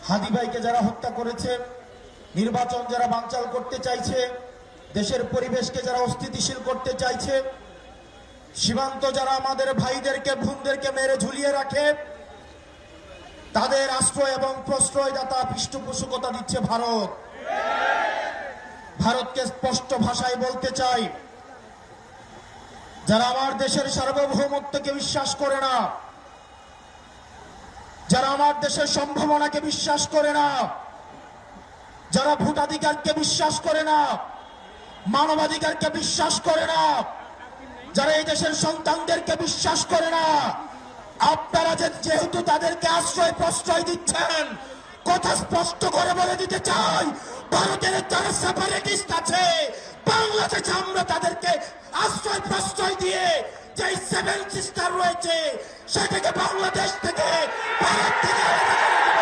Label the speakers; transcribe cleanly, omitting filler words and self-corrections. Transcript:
Speaker 1: হাদি ভাইকে যারা হত্যা করেছে, নির্বাচন যারা বানচাল করতে চাইছে, দেশের পরিবেশকে যারা অস্থিতিশীল করতে চাইছে, সীমান্ত যারা আমাদের ভাইদেরকে বোনদেরকে মেরে ঝুলিয়ে রাখে, তাদের আশ্রয় এবং প্রশ্রয়দাতা পৃষ্ঠপোষকতা দিচ্ছে ভারত। ভারতকে স্পষ্ট ভাষায় বলতে চাই, যারা আমার দেশের সার্বভৌমত্বকে বিশ্বাস করে না, যারা আমার দেশের সম্ভাবনাকে বিশ্বাস করে না, যারা ভোটাধিকারকে বিশ্বাস করে না, মানবাধিকারকে বিশ্বাস করে না, যারা এই দেশের সন্তানদেরকে বিশ্বাস করে না, আপনারা যেহেতু তাদেরকে আশ্রয় প্রশ্রয় দিচ্ছেন, কথা স্পষ্ট করে বলে দিতে চাই, ভারতের যারা সেপারেটিস্ট আছে বাংলাদেশে আমরা তাদেরকে আশ্রয় প্রশ্রয় দিয়ে যে সেভেন সিস্টার রয়েছে সেটাকে বাংলাদেশ থেকে ভারত থেকে আলাদা করে দেব।